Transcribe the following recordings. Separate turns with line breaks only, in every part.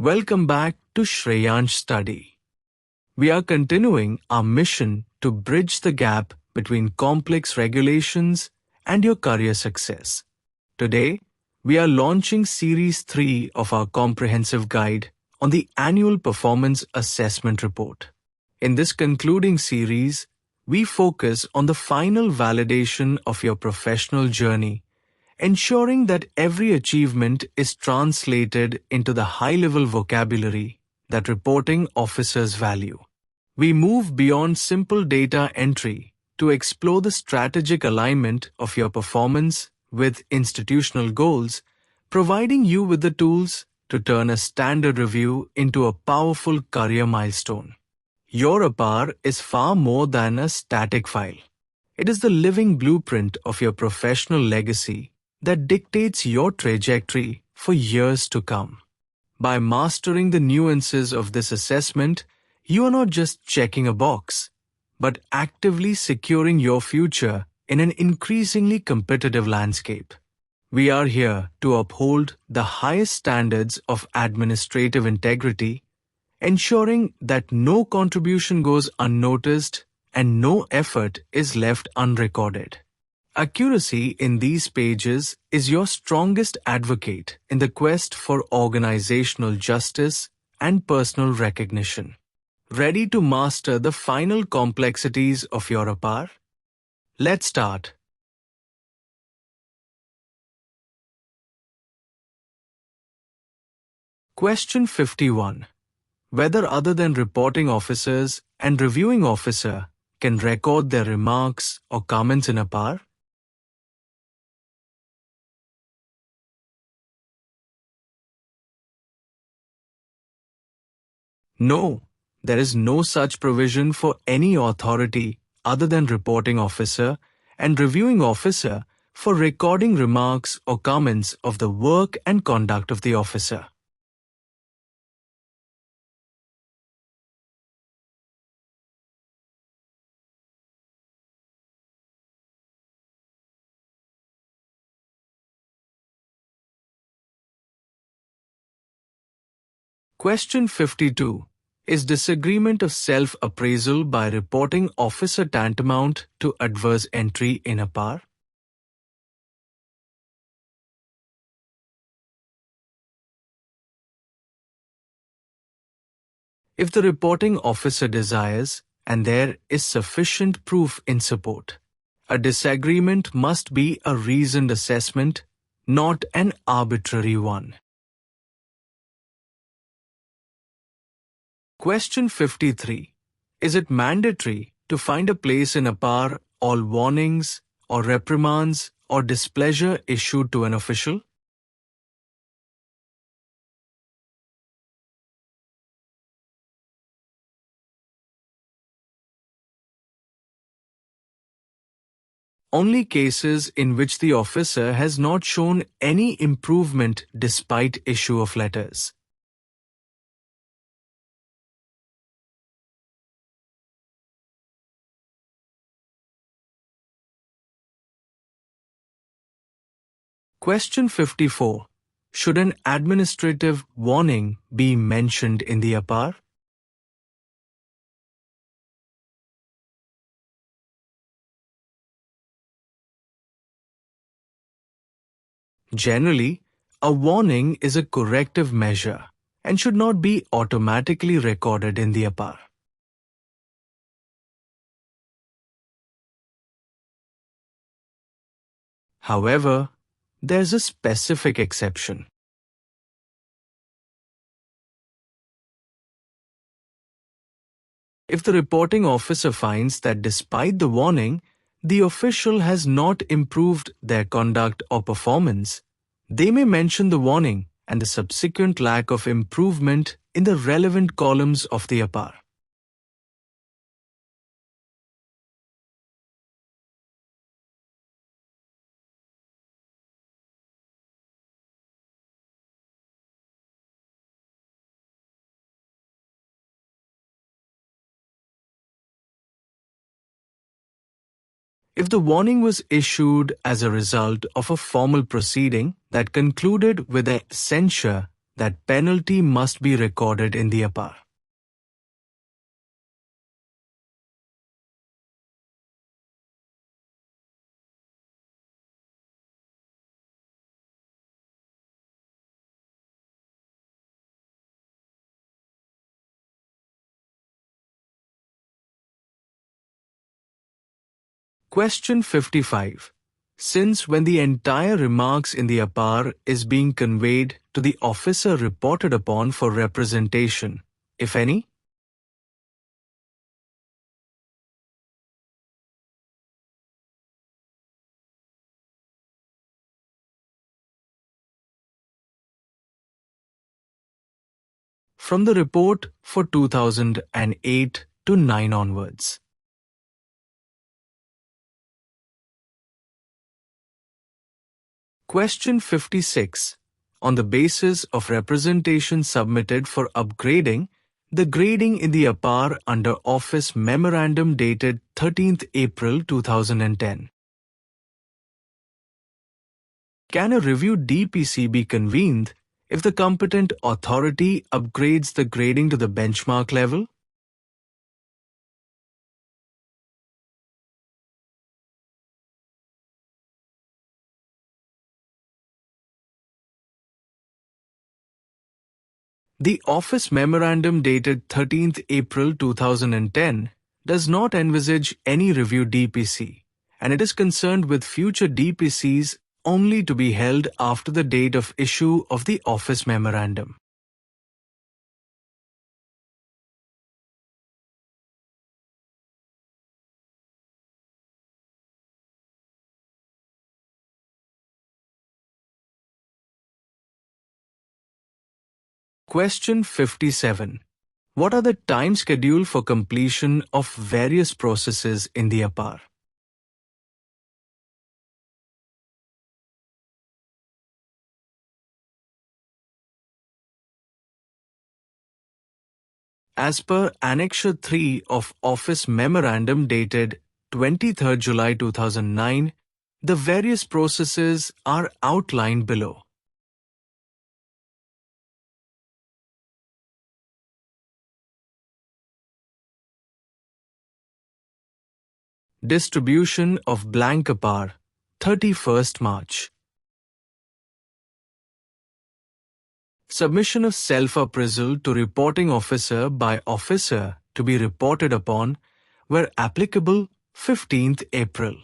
Welcome back to Shreyansh Study. We are continuing our mission to bridge the gap between complex regulations and your career success. Today, we are launching Series 3 of our comprehensive guide on the Annual Performance Assessment Report. In this concluding series, we focus on the final validation of your professional journey, ensuring that every achievement is translated into the high-level vocabulary that reporting officers value. We move beyond simple data entry to explore the strategic alignment of your performance with institutional goals, providing you with the tools to turn a standard review into a powerful career milestone. Your Apar is far more than a static file. It is the living blueprint of your professional legacy that dictates your trajectory for years to come. By mastering the nuances of this assessment, you are not just checking a box, but actively securing your future in an increasingly competitive landscape. We are here to uphold the highest standards of administrative integrity, ensuring that no contribution goes unnoticed and no effort is left unrecorded. Accuracy in these pages is your strongest advocate in the quest for organizational justice and personal recognition. Ready to master the final complexities of your Apar? Let's start. Question 51. Whether other than reporting officers and reviewing officer can record their remarks or comments in Apar? No, there is no such provision for any authority other than reporting officer and reviewing officer for recording remarks or comments of the work and conduct of the officer. Question 52. Is disagreement of self-appraisal by reporting officer tantamount to adverse entry in Apar? If the reporting officer desires, and there is sufficient proof in support, a disagreement must be a reasoned assessment, not an arbitrary one. Question 53. Is it mandatory to find a place in Apar all warnings or reprimands or displeasure issued to an official? Only cases in which the officer has not shown any improvement despite issue of letters. Question 54. Should an administrative warning be mentioned in the Apar? Generally, a warning is a corrective measure and should not be automatically recorded in the Apar. However, there's a specific exception. If the reporting officer finds that despite the warning, the official has not improved their conduct or performance, they may mention the warning and the subsequent lack of improvement in the relevant columns of the Apar. If the warning was issued as a result of a formal proceeding that concluded with a censure that penalty must be recorded in the Apar. Question 55. Since when the entire remarks in the Apar is being conveyed to the officer reported upon for representation, if any? From the report for 2008 to 9 onwards. Question 56. On the basis of representation submitted for upgrading, the grading in the Apar under Office Memorandum dated 13th April 2010. Can a review DPC be convened if the competent authority upgrades the grading to the benchmark level? The Office Memorandum dated 13th April 2010 does not envisage any review DPC, and it is concerned with future DPCs only to be held after the date of issue of the Office Memorandum. Question 57. What are the time schedule for completion of various processes in the Apar? As per Annexure 3 of Office Memorandum dated 23rd July 2009, the various processes are outlined below. Distribution of blank Apar, 31st March. Submission of self-appraisal to reporting officer by officer to be reported upon, where applicable, 15th April.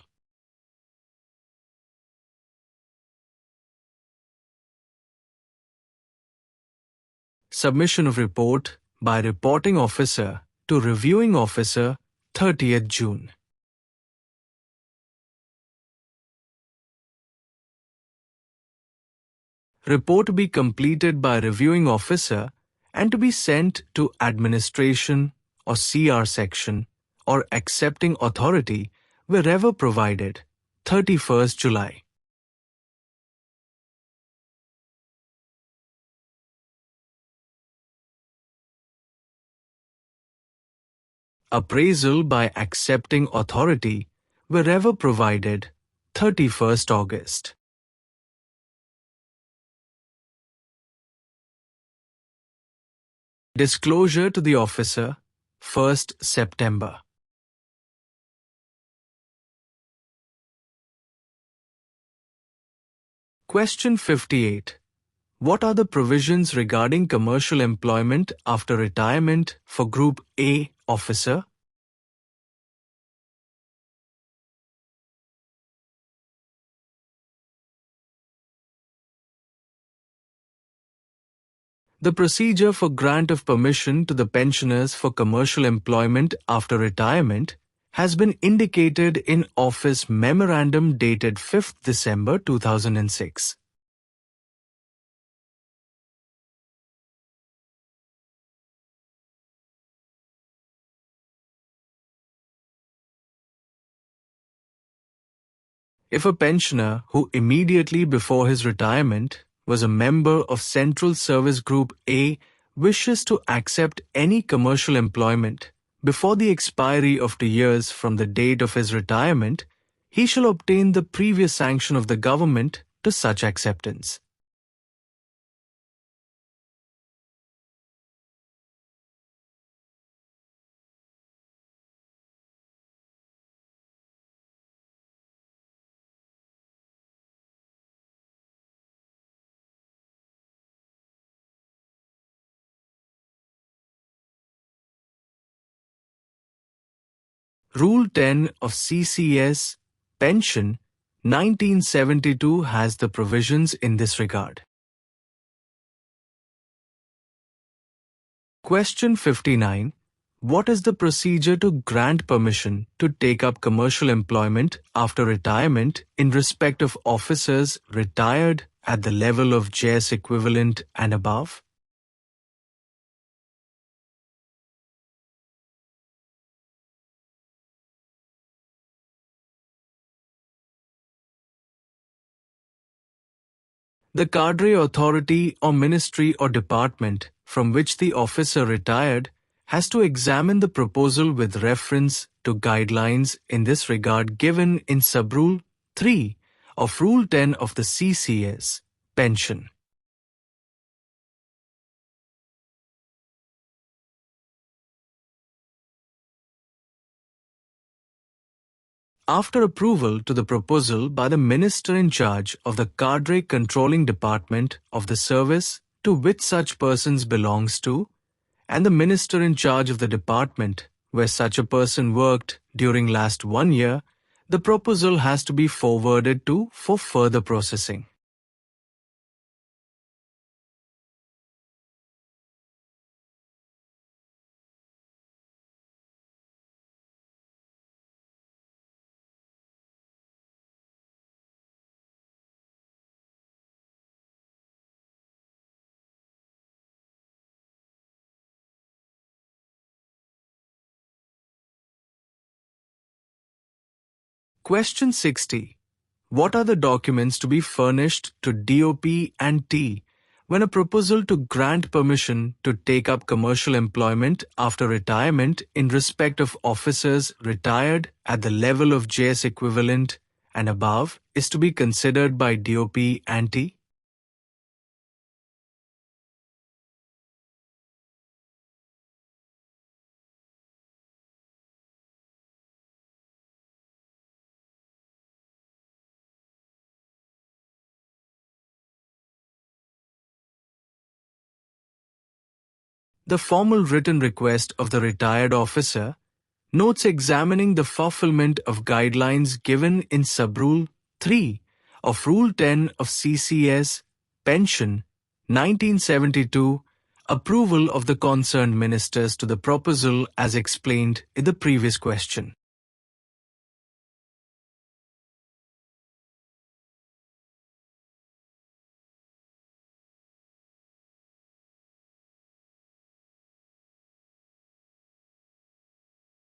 Submission of report by reporting officer to reviewing officer, 30th June. Report to be completed by reviewing officer and to be sent to administration or CR section or accepting authority wherever provided, 31st July. Appraisal by accepting authority wherever provided, 31st August. Disclosure to the officer, 1st September. Question 58. What are the provisions regarding commercial employment after retirement for Group A officer? The procedure for grant of permission to the pensioners for commercial employment after retirement has been indicated in Office Memorandum dated 5th December 2006. If a pensioner who immediately before his retirement was a member of Central Service Group A wishes to accept any commercial employment before the expiry of 2 years from the date of his retirement, he shall obtain the previous sanction of the government to such acceptance. Rule 10 of CCS Pension 1972 has the provisions in this regard. Question 59. What is the procedure to grant permission to take up commercial employment after retirement in respect of officers retired at the level of JS equivalent and above? The cadre authority or ministry or department from which the officer retired has to examine the proposal with reference to guidelines in this regard given in Subrule 3 of Rule 10 of the CCS Pension. After approval to the proposal by the minister in charge of the cadre controlling department of the service to which such persons belongs to, and the minister in charge of the department where such a person worked during last 1 year, the proposal has to be forwarded to for further processing. Question 60. What are the documents to be furnished to DOP and T when a proposal to grant permission to take up commercial employment after retirement in respect of officers retired at the level of JS equivalent and above is to be considered by DOP and T? The formal written request of the retired officer notes examining the fulfillment of guidelines given in Subrule 3 of Rule 10 of CCS Pension 1972, approval of the concerned ministers to the proposal as explained in the previous question.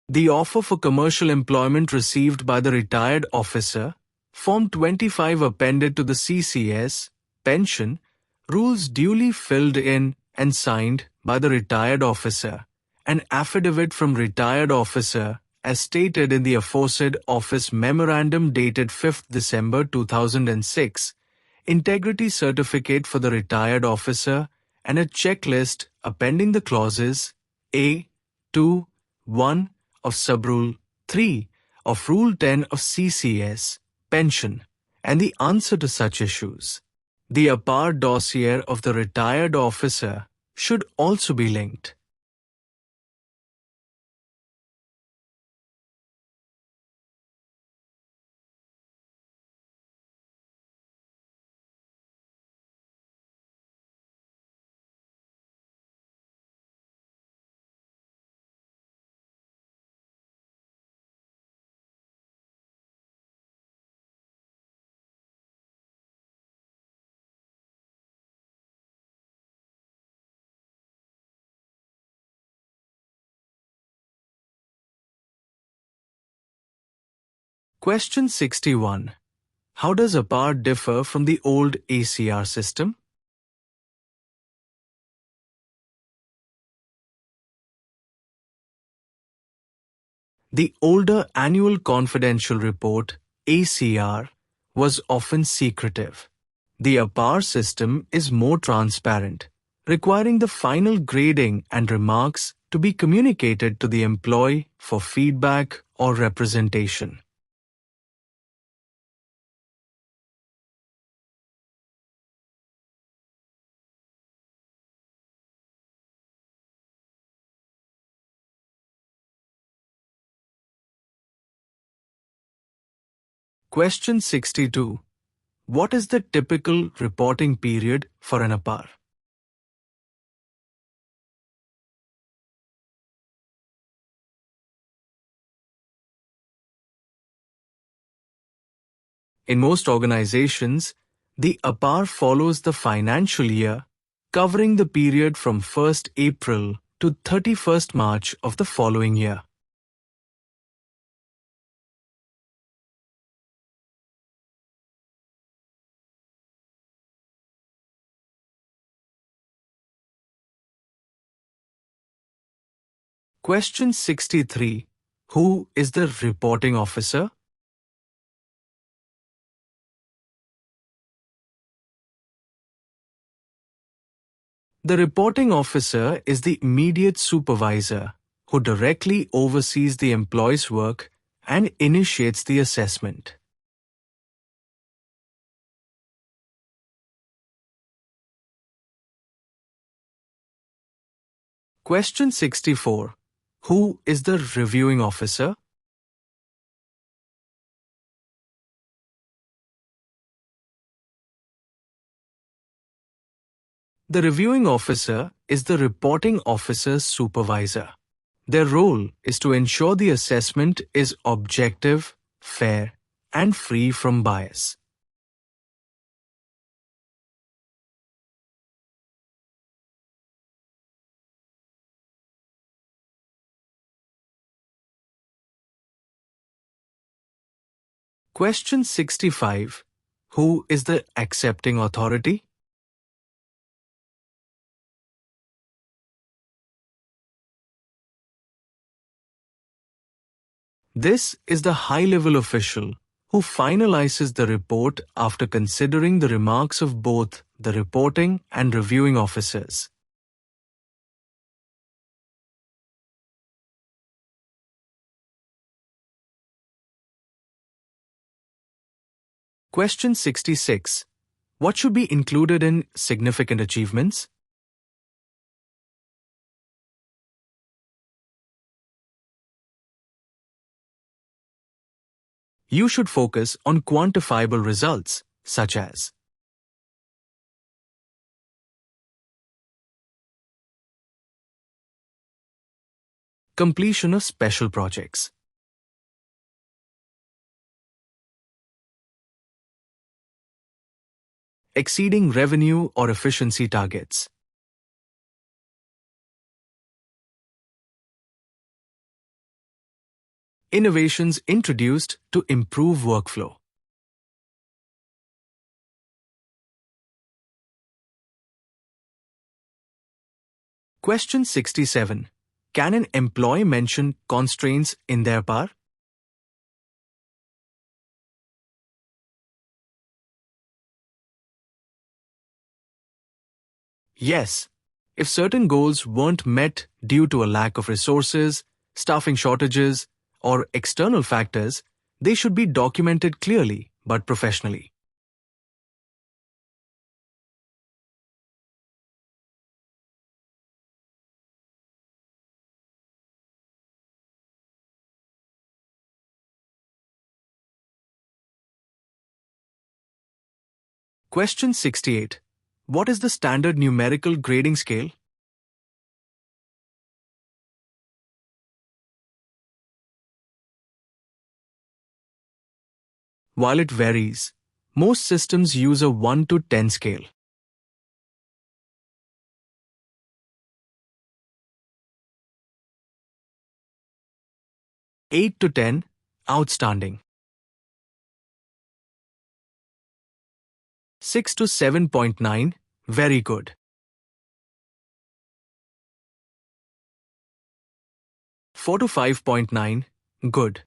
The offer for commercial employment received by the retired officer, Form 25 appended to the CCS, pension, rules duly filled in and signed by the retired officer, an affidavit from retired officer as stated in the aforesaid office memorandum dated 5th December 2006, integrity certificate for the retired officer, and a checklist appending the clauses A, 2, 1, of Subrule 3 of Rule 10 of CCS, pension, and the answer to such issues. The Apar dossier of the retired officer should also be linked. Question 61. How does Apar differ from the old ACR system? The older Annual Confidential Report, ACR, was often secretive. The Apar system is more transparent, requiring the final grading and remarks to be communicated to the employee for feedback or representation. Question 62. What is the typical reporting period for an Apar? In most organizations, the Apar follows the financial year, covering the period from 1st April to 31st March of the following year. Question 63. Who is the reporting officer? The reporting officer is the immediate supervisor who directly oversees the employee's work and initiates the assessment. Question 64. Who is the reviewing officer? The reviewing officer is the reporting officer's supervisor. Their role is to ensure the assessment is objective, fair, and free from bias. Question 65. Who is the accepting authority? This is the high-level official who finalizes the report after considering the remarks of both the reporting and reviewing officers. Question 66. What should be included in significant achievements? You should focus on quantifiable results, such as completion of special projects, exceeding revenue or efficiency targets, innovations introduced to improve workflow. Question 67. Can an employee mention constraints in their Apar? Yes. If certain goals weren't met due to a lack of resources, staffing shortages, or external factors, they should be documented clearly but professionally. Question 68. What is the standard numerical grading scale? While it varies, most systems use a 1 to 10 scale. Eight to 10, outstanding. 6 to 7.9, very good. 4 to 5.9, good.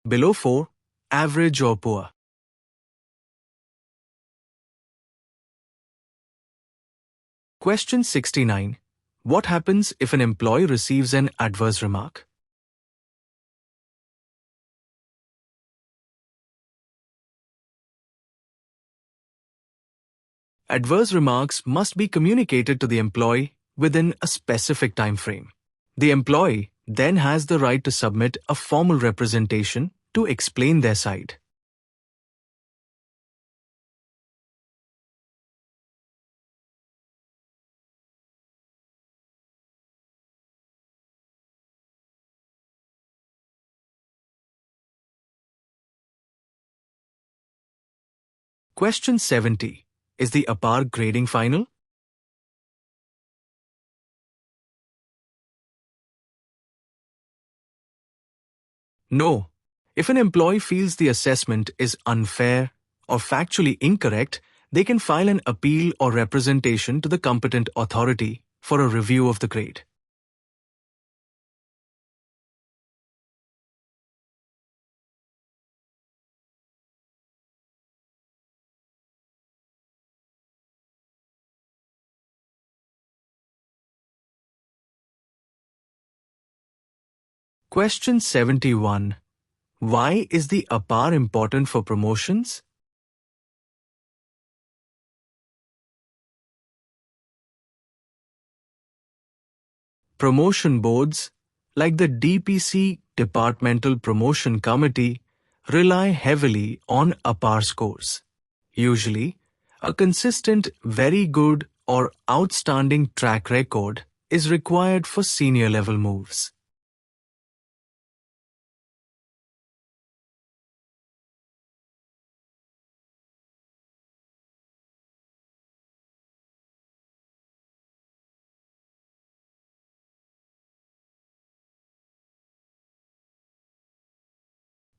Below 4, average or poor. Question 69. What happens if an employee receives an adverse remark? Adverse remarks must be communicated to the employee within a specific time frame. The employee then has the right to submit a formal representation to explain their side. Question 70. Is the Apar grading final? No. If an employee feels the assessment is unfair or factually incorrect, they can file an appeal or representation to the competent authority for a review of the grade. Question 71. Why is the Apar important for promotions? Promotion boards, like the DPC Departmental Promotion Committee, rely heavily on Apar scores. Usually, a consistent, very good, or outstanding track record is required for senior level moves.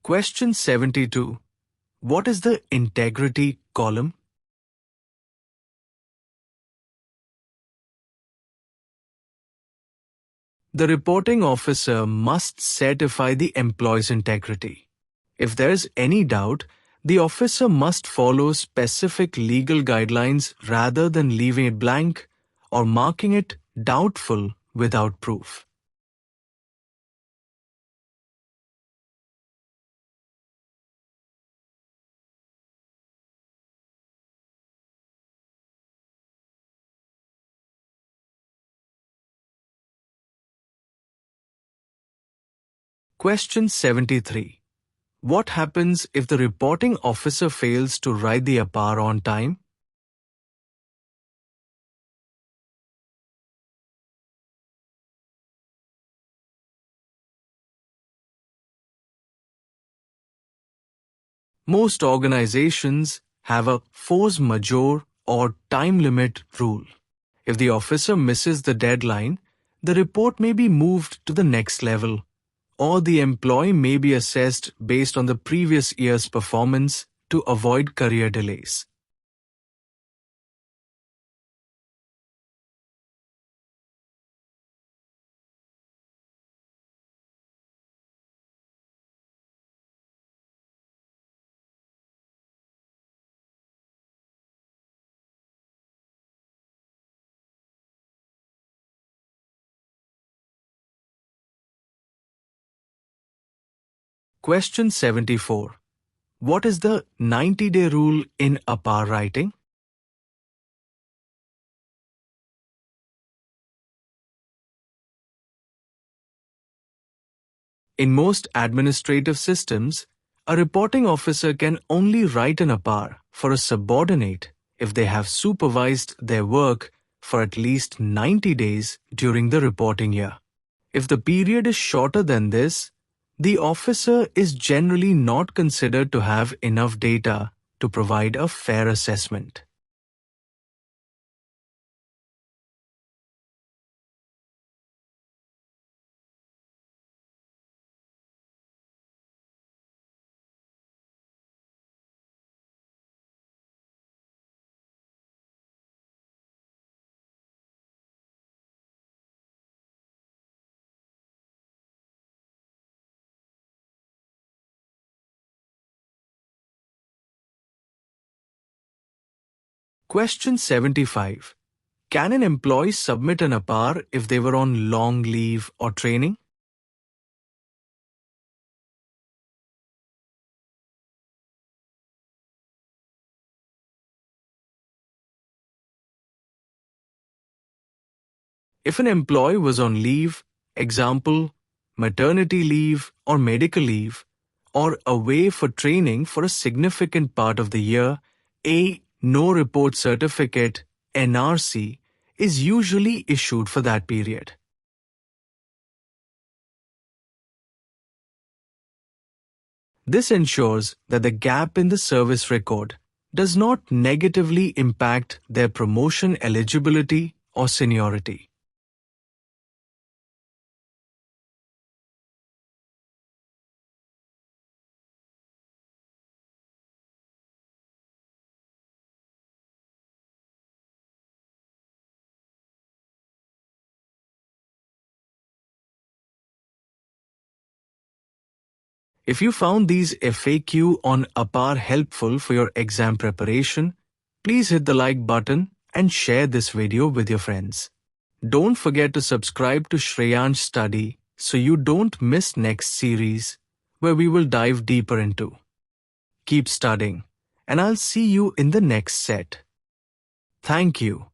Question 72. What is the integrity column? The reporting officer must certify the employee's integrity. If there is any doubt, the officer must follow specific legal guidelines rather than leaving it blank or marking it doubtful without proof. Question 73. What happens if the reporting officer fails to write the Apar on time? Most organizations have a force majeure or time limit rule. If the officer misses the deadline, the report may be moved to the next level, or the employee may be assessed based on the previous year's performance to avoid career delays. Question 74. What is the 90-day rule in Apar writing? In most administrative systems, a reporting officer can only write an Apar for a subordinate if they have supervised their work for at least 90 days during the reporting year. If the period is shorter than this, the officer is generally not considered to have enough data to provide a fair assessment. Question 75. Can an employee submit an Apar if they were on long leave or training? If an employee was on leave, example, maternity leave or medical leave, or away for training for a significant part of the year, a no report certificate (NRC) is usually issued for that period. This ensures that the gap in the service record does not negatively impact their promotion eligibility or seniority. If you found these FAQ on Apar helpful for your exam preparation, please hit the like button and share this video with your friends. Don't forget to subscribe to Shreyansh Study so you don't miss next series where we will dive deeper into. Keep studying, and I'll see you in the next set. Thank you.